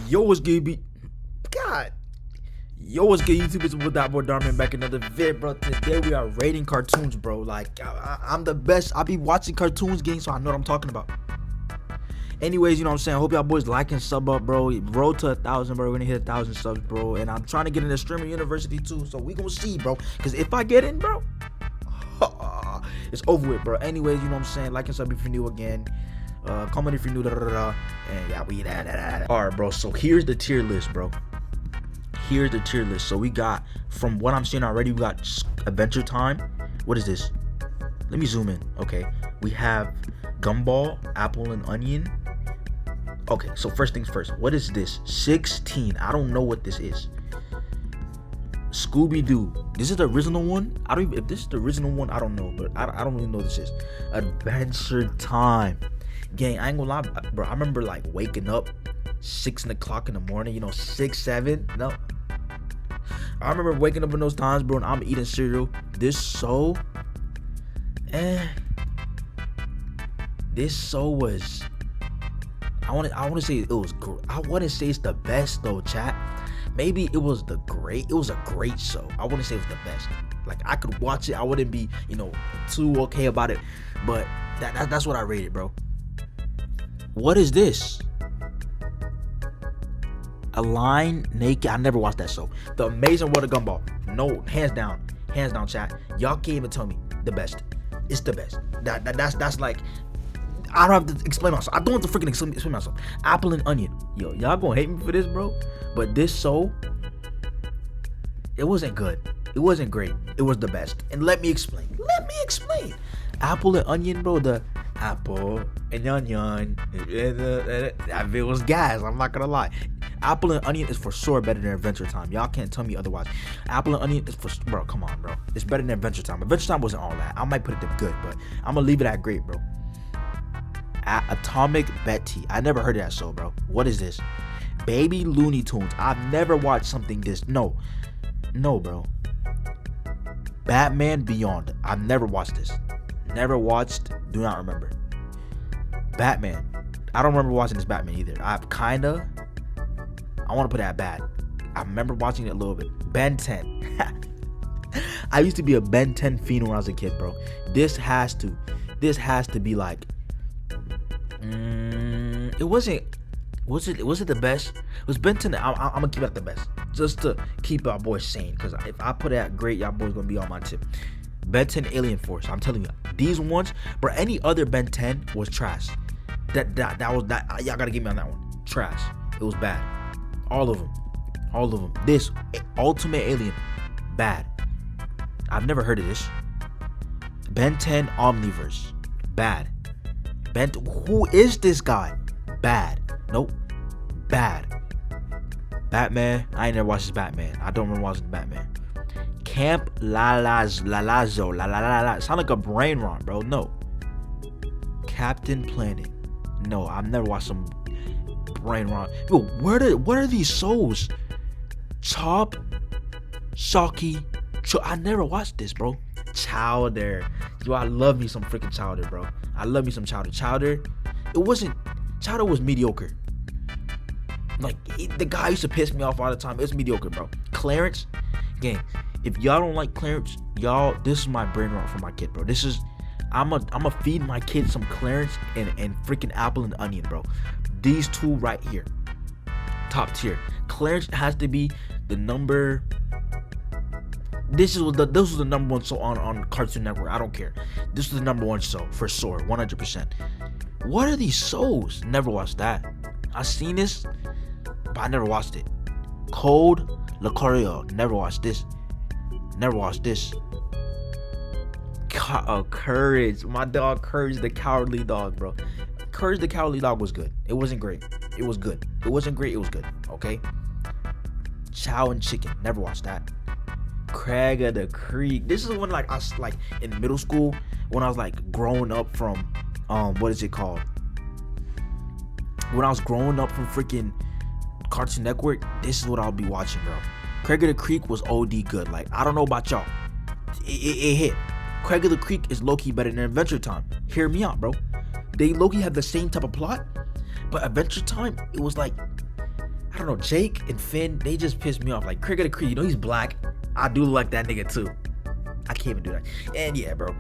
Yo, what's good, God. Yo, what's good, YouTube? It's with Thatboydar, man, back in another vid, bro. Today we are rating cartoons, bro. Like, I'm the best. I be watching cartoons, gang, so I know what I'm talking about. Anyways, you know what I'm saying? I hope y'all boys like and sub up, bro. Road to 1,000, bro. We're gonna hit 1,000 subs, bro. And I'm trying to get into streaming university too, so we gonna see, bro. Cause if I get in, bro, it's over with, bro. Anyways, you know what I'm saying? Like and sub if you're new again. Comment if you're new, and yeah, we that. All right, bro. So here's the tier list, bro. Here's the tier list. So we got, from what I'm seeing already, we got Adventure Time. What is this? Let me zoom in. Okay, we have Gumball, Apple and Onion. Okay, so first things first. What is this? 16. I don't know what this is. Scooby-Doo. This is the original one. I don't even, if this is the original one, I don't know, but I don't really know what this is. Adventure Time. Gang, I ain't gonna lie, bro. I remember like waking up 6 o'clock in the morning, you know, 6, 7. No, I remember waking up in those times, bro, and I'm eating cereal. This show was, I want to say it was, I want to say it's the best though, chat. Maybe it was a great show. I wouldn't say it was the best. Like, I could watch it, I wouldn't be, you know, too okay about it, but that's what I rated, bro. What is this? A Line Naked. I never watched that show. The Amazing World of Gumball. No, hands down, chat. Y'all can't even tell me the best. It's the best. That's like, I don't have to explain myself. I don't have to freaking explain myself. Apple and Onion. Yo, y'all gonna hate me for this, bro. But this show, it wasn't good. It wasn't great. It was the best. And let me explain. Apple and Onion, bro. The Apple and Onion. That it was gas. I'm not gonna lie. Apple and Onion is for sure better than Adventure Time. Y'all can't tell me otherwise. Apple and Onion is for, bro, come on, bro. It's better than Adventure Time. Adventure Time wasn't all that. I might put it to good, but I'm gonna leave it at great, bro. Atomic Betty. I never heard of that show, bro. What is this? Baby Looney Tunes. I've never watched something this. No, bro. Batman Beyond. I've never watched this. Never watched. Do not remember. Batman. I don't remember watching this Batman either. I want to put that bad. I remember watching it a little bit. Ben 10. I used to be a Ben 10 fiend when I was a kid, bro. This has to be like, was it the best? It was Ben 10. I'm gonna keep it the best, just to keep our boys sane, because if I put it at great, y'all boys gonna be on my tip. Ben 10 Alien Force. I'm telling you, these ones, bro. Any other Ben 10 was trash. That was that. Y'all gotta get me on that one. Trash. It was bad. All of them. This Ultimate Alien, bad. I've never heard of this. Ben 10 Omniverse, bad. Who is this guy? Bad. Nope. Bad. Batman. I ain't never watched this Batman. I don't remember watching Batman. Camp Lalazo. Sound like a brain rot, bro. No. Captain Planet. No, I've never watched some brain rot. Yo, what are these shows? Chop, Shocky. I never watched this, bro. Chowder. Yo, I love me some freaking Chowder, bro. I love me some Chowder. Chowder was mediocre. Like, the guy used to piss me off all the time. It's mediocre, bro. Clarence, gang. If y'all don't like Clarence, y'all, this is my brain rot for my kid, bro. This is, I'ma feed my kid some Clarence and freaking Apple and Onion, bro. These two right here, top tier. Clarence has to be the number. This was the number one show on Cartoon Network. I don't care. This was the number one show for sure, 100%. What are these shows? Never watched that. I seen this, but I never watched it. Code Lycorio. Never watched this. Courage. My dog Courage the Cowardly Dog, bro. Courage the Cowardly Dog was good. It wasn't great. It was good. It wasn't great. It was good. Okay. Chow and Chicken. Never watched that. Craig of the Creek. This is when, like, I was like in middle school, when I was like growing up from what is it called? When I was growing up from freaking Cartoon Network, this is what I'll be watching, bro. Craig of the Creek was OD good. Like, I don't know about y'all. It hit. Craig of the Creek is low-key better than Adventure Time. Hear me out, bro. They low-key have the same type of plot, but Adventure Time, it was like, I don't know, Jake and Finn, they just piss me off. Like Cricket the Creed, you know he's black. I do like that nigga too. I can't even do that. And yeah, bro.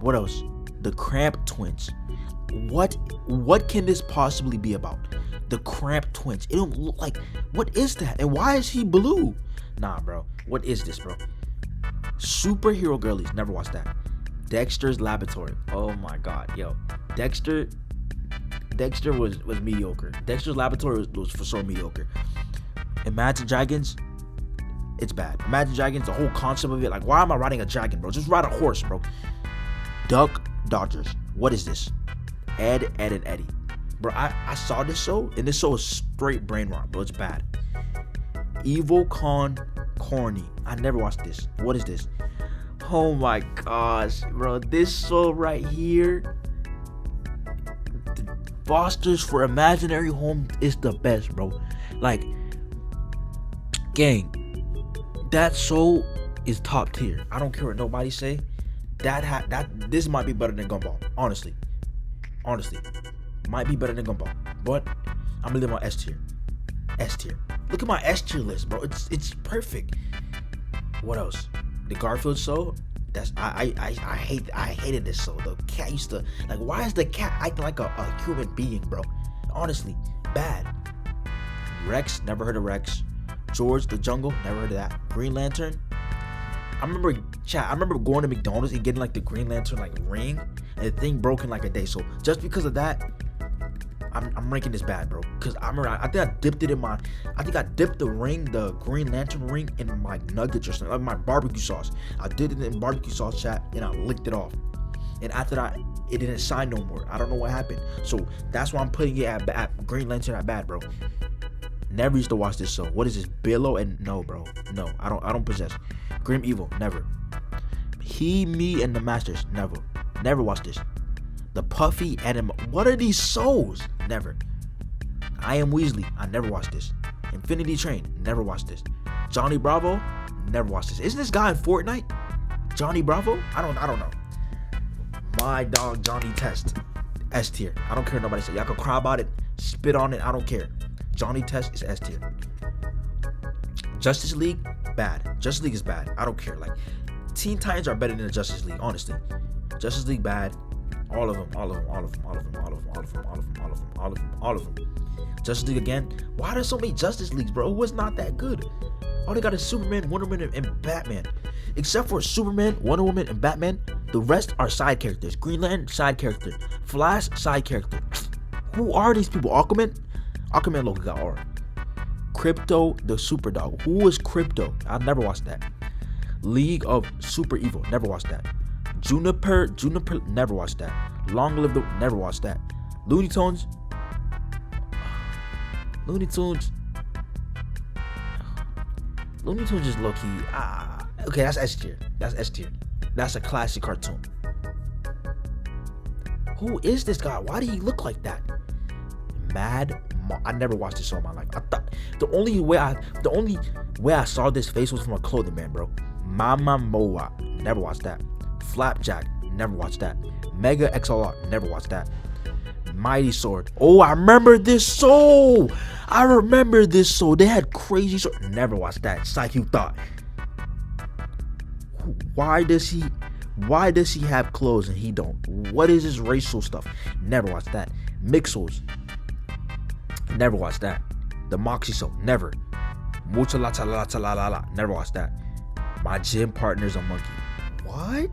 What else? The Cramp Twins. What can this possibly be about? The Cramp Twins. It don't look like. What is that? And why is he blue? Nah, bro. What is this, bro? Superhero Girlies. Never watched that. Dexter's Laboratory. Oh my god, yo. Dexter was mediocre. Dexter's Laboratory was for sure mediocre. Imagine Dragons. It's bad. Imagine Dragons, the whole concept of it. Like, why am I riding a dragon, bro? Just ride a horse, bro. Duck Dodgers. What is this? Ed, and Eddie. Bro, I saw this show, and this show is straight brain rot, bro. It's bad. Evil Con Corny. I never watched this. What is this? Oh my gosh, bro. This show right here. The Fosters for Imaginary Home is the best, bro. Like, gang, that show is top tier. I don't care what nobody say. This might be better than Gumball. Honestly, might be better than Gumball. But I'm gonna live on S tier. Look at my S tier list, bro. It's perfect. What else? The Garfield show. That's I hated this show. The cat used to like. Why is the cat acting like a human being, bro? Honestly, bad. Rex. Never heard of Rex. George the Jungle. Never heard of that. Green Lantern. I remember going to McDonald's and getting like the Green Lantern like ring, and the thing broke in like a day. So just because of that, I'm ranking this bad, bro. Cause I think I dipped the ring, the Green Lantern ring, in my nuggets or something, like my barbecue sauce. I did it in barbecue sauce, chat, and I licked it off. And after that, it didn't shine no more. I don't know what happened. So that's why I'm putting it at Green Lantern at bad, bro. Never used to watch this show. What is this? Billo and no, bro. No, I don't possess. Grim Evil, never. He, Me, and the Masters, never watched this. The Puffy Anima. What are these shows? Never. I Am Weasley. I never watched this. Infinity Train. Never watched this. Johnny Bravo. Never watched this. Isn't this guy in Fortnite? Johnny Bravo? I don't know. My Dog Johnny Test. S tier. I don't care what nobody says. Y'all can cry about it, spit on it. I don't care. Johnny Test is S tier. Justice League. Bad. Justice League is bad. I don't care. Like, Teen Titans are better than the Justice League. Honestly. Justice League bad. All of them. Justice League again. Why are there so many Justice Leagues, bro? It was not that good. All they got is Superman, Wonder Woman, and Batman. Except for Superman, Wonder Woman, and Batman, the rest are side characters. Green Lantern, side character. Flash, side character. Who are these people? Aquaman? Aquaman logo got R. Crypto, the Super Dog. Who is Crypto? I've never watched that. League of Super Evil. Never watched that. Juniper, never watched that. Long Live the, never watched that. Looney Tunes is low key. Okay, that's S tier. That's a classic cartoon. Who is this guy? Why did he look like that? I never watched this show in my life. I thought the only way I saw this face was from a clothing brand, bro. Mama Moa. Never watched that. Flapjack. Never watched that. Mega XLR. Never watched that. Mighty Sword. Oh, I remember this show. They had crazy sword. Never watched that. Psych you thought. Why does he have clothes and he don't? What is this racial stuff? Never watched that. Mixels. Never watched that. The Moxie Show. Never. Mucha la ta la ta la la la. Never watched that. My gym partner's a monkey. What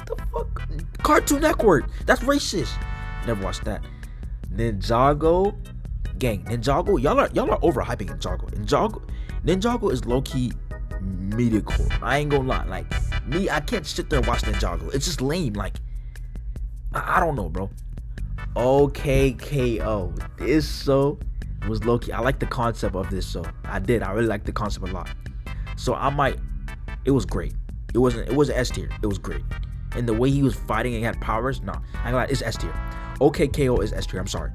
the fuck? Cartoon Network. That's racist. Never watched that. Ninjago. Gang. Ninjago. Y'all are overhyping Ninjago. Ninjago is low key mediocre. I ain't gonna lie. Like me, I can't sit there and watch Ninjago. It's just lame. Like I don't know, bro. OKKO. This show was low key. I like the concept of this show. I really like the concept a lot. So it was great. It was S tier. It was great. And the way he was fighting and he had powers, nah. I'm glad it's S tier. OKKO is S tier. I'm sorry.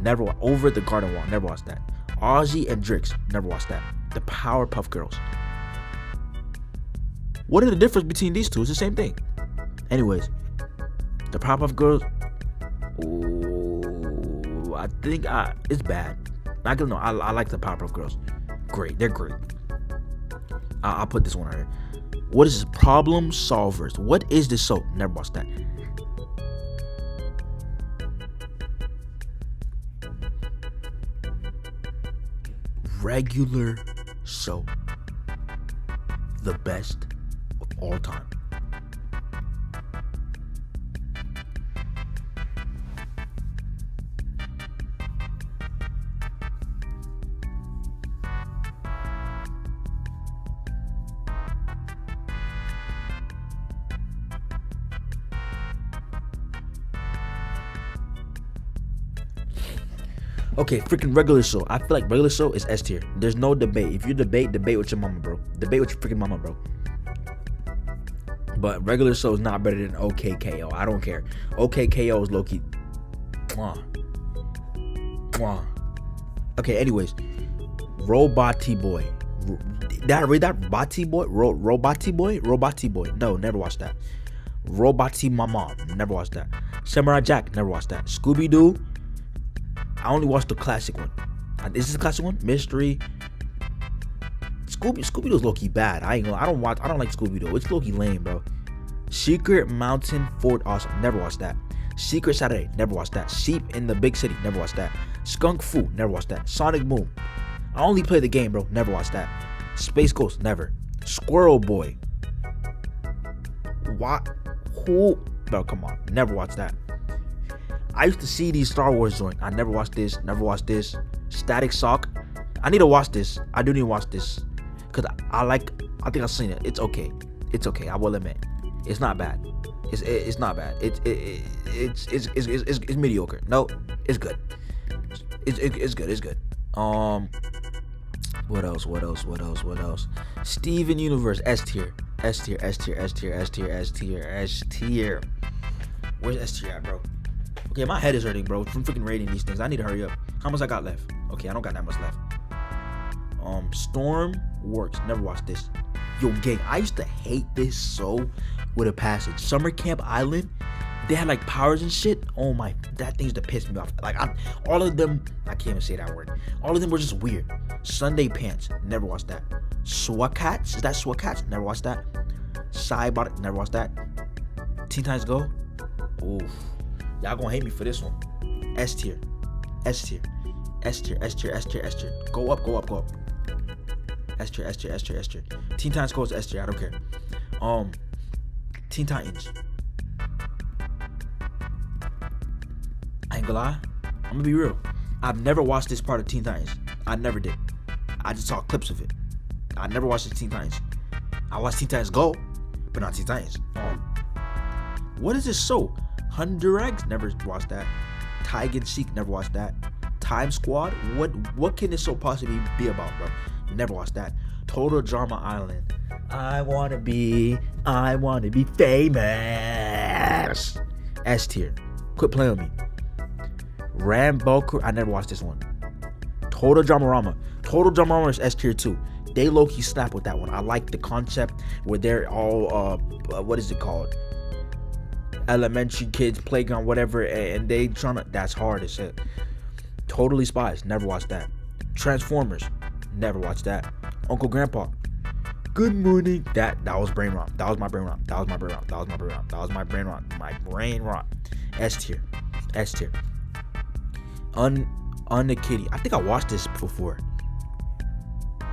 Never Over the Garden Wall. Never watched that. Ozzy and Drix. Never watched that. The Powerpuff Girls. What is the difference between these two? It's the same thing. Anyways, the Powerpuff Girls. Oh, I think it's bad. I like the Powerpuff Girls. Great, they're great. I'll put this one right here. What is this? Problem Solvers? What is this soap? Never watched that. Regular soap. The best of all time. Okay, freaking regular show. I feel like regular show is S tier. There's no debate. If you debate with your mama, bro. Debate with your freaking mama, bro. But regular show is not better than OKKO. I don't care. OKKO is low-key. Mwah. Mwah. Okay, anyways. Robot Boy. Did I read that? Robot Boy? Robot Boy? Robot Boy. No, never watched that. Robot Mama. Never watched that. Samurai Jack. Never watched that. Scooby-Doo. I only watched the classic one. Is this the classic one? Mystery. Scooby-Doo's low-key bad. I don't like Scooby-Doo. It's low-key lame, bro. Secret Mountain Fort Awesome. Never watched that. Secret Saturday. Never watched that. Sheep in the Big City. Never watched that. Skunk Fu. Never watched that. Sonic Boom. I only play the game, bro. Never watched that. Space Ghost. Never. Squirrel Boy. What? Who? Bro, come on. Never watched that. I used to see these Star Wars joint. I never watched this. Never watched this. Static Shock. I need to watch this. I do need to watch this. Because I think I've seen it. It's okay. It's okay. I will admit. It's not bad. It's not bad. It's mediocre. No, it's good. It's good. It's good. What else? Steven Universe. S tier. S tier. Where's S tier at, bro? Okay, my head is hurting, bro, from freaking rating these things. I need to hurry up. How much I got left? Okay, I don't got that much left. Storm Works. Never watched this. Yo, gang, I used to hate this so with a passage. Summer Camp Island. They had like powers and shit. Oh my, that thing used to piss me off. Like all of them, I can't even say that word. All of them were just weird. Sunday Pants. Never watched that. Swakats. Is that Swakats? Never watched that. Cybot. Never watched that. Teen Titans Go. Oof. Y'all gonna hate me for this one. S tier. S tier. S tier. S tier. S tier. S tier. Go up. S tier. S tier. S tier. S tier. Teen Titans Go is S tier. I don't care. Teen Titans. I ain't gonna lie. I'm gonna be real. I've never watched this part of Teen Titans. I never did. I just saw clips of it. I never watched the Teen Titans. I watched Teen Titans Go, but not Teen Titans. What is this show? 100 Eggs? Never watched that. Tiger and Seek? Never watched that. Time Squad? What can this show possibly be about, bro? Never watched that. Total Drama Island. I wanna be famous. S tier. Quit playing with me. Rambo. I never watched this one. Total Dramarama. Total Dramarama is S tier too. They low-key snap with that one. I like the concept where they're all what is it called? Elementary kids, playground, whatever, and they trying to. That's hard as shit. Totally Spies. Never watched that. Transformers. Never watched that. Uncle Grandpa. Good morning. That was brain rot. That was my brain rot. My brain rot. S tier. S tier. On the Kitty. I think I watched this before.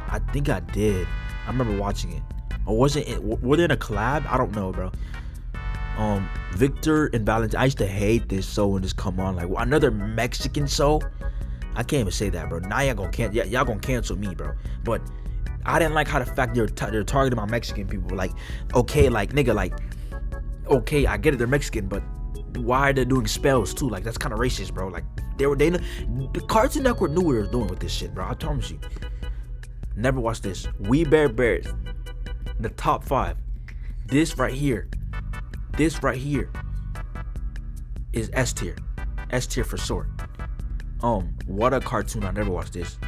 I think I did. I remember watching it. Or was it? Were they in a collab? I don't know, bro. Victor and Valentine. I used to hate this show when this come on. Like another Mexican show. I can't even say that, bro. Now y'all gonna cancel me, bro. But I didn't like how the fact they're targeting my Mexican people. Like, okay, like nigga, like, okay, I get it, they're Mexican, but why are they doing spells too? Like that's kind of racist, bro. Like the Cartoon Network knew what they were doing with this shit, bro. I promise you. Never watched this. We Bare Bears. The top 5. This right here is S tier. S tier for short. What a cartoon. I never watched this.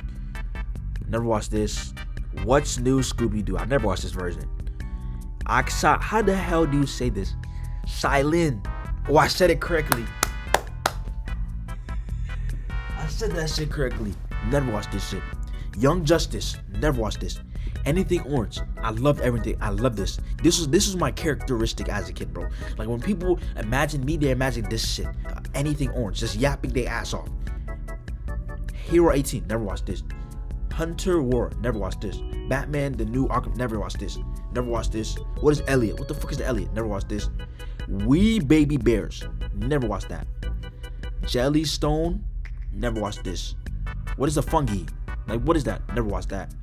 What's New Scooby-Doo? I never watched this version. How the hell do you say this? Silent. Oh, I said it correctly. I said that shit correctly. Never watched this shit. Young Justice. Never watched this. Anything orange. I loved everything. I love this. This was my characteristic as a kid, bro. Like when people imagine me, they imagine this shit. Anything orange, just yapping their ass off. Hero 18. Never watched this. Hunter War. Never watched this. Batman, the new Arkham. Never watched this. Never watched this. What is Elliot? What the fuck is the Elliot? Never watched this. We Baby Bears. Never watched that. Jellystone. Never watched this. What is a fungi? Like what is that? Never watched that.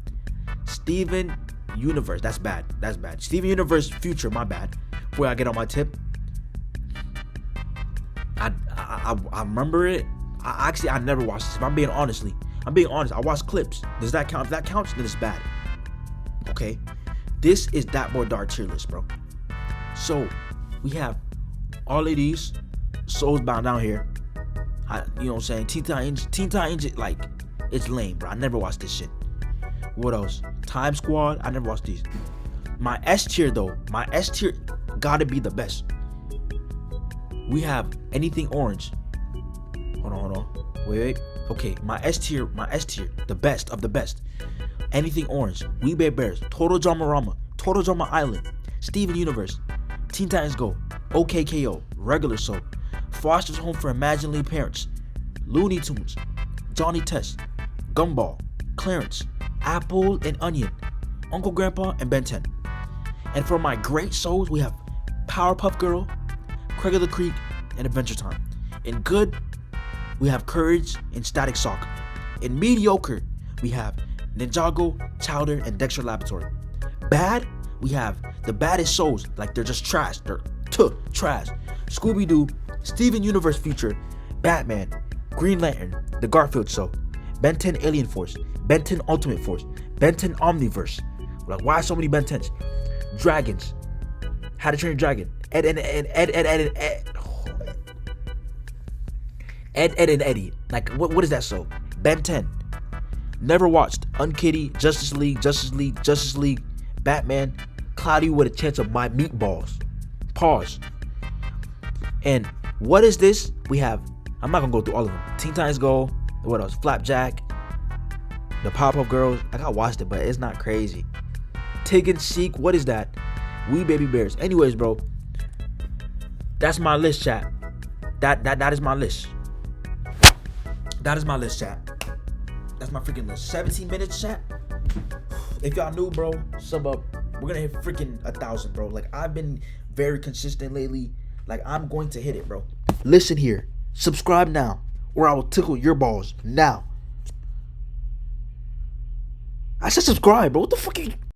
Steven Universe. That's bad. That's bad. Steven Universe Future. My bad. Before I get on my tip. I remember it. I never watched this. If I'm being honest. I watched clips. Does that count? If that counts, then it's bad. Okay. This is Thatboydar tier list, bro. So we have all of these souls bound down here. You know what I'm saying? Teen Titans, like, it's lame, bro. I never watched this shit. What else? Time Squad. I never watched these. My S tier though. My S tier gotta be the best. We have anything orange. Hold on. Wait. Okay, my S tier, the best of the best. Anything orange. We Baby Bears. Total Drama Rama. Total Drama Island. Steven Universe. Teen Titans Go. OKKO. Regular Soul. Foster's Home for Imaginary Parents. Looney Tunes. Johnny Test. Gumball. Clarence. Apple and Onion. Uncle Grandpa and Ben 10. And for my great souls, we have Powerpuff Girl, Craig of the Creek, and Adventure Time. In good, we have Courage and Static Shock. In mediocre, we have Ninjago, Chowder, and Dexter Laboratory. Bad, we have the baddest souls, like they're just trash. They're trash. Scooby-Doo, Steven Universe Future, Batman, Green Lantern, The Garfield Show, Ben 10 Alien Force, Ben 10 Ultimate Force, Ben 10 Omniverse. Like, why so many Ben 10s? Dragons, How to Train Your Dragon, Ed and Eddie. Like, what is that show? Ben 10. Never watched. Unkitty, Justice League, Batman, Cloudy with a Chance of My Meatballs. Pause. And what is this? We have, I'm not gonna go through all of them. Teen Titans Go. What else? Flapjack. The Pop-Up Girls. I gotta watch it, but it's not crazy. Tig and Seek. What is that? We Baby Bears. Anyways, bro. That's my list, chat. That is my list. That is my list, chat. That's my freaking list. 17 minutes, chat. If y'all new, bro, sub up. We're gonna hit freaking 1,000, bro. Like, I've been very consistent lately. Like, I'm going to hit it, bro. Listen here. Subscribe now, or I will tickle your balls now. I said subscribe, bro. What the fuck are you...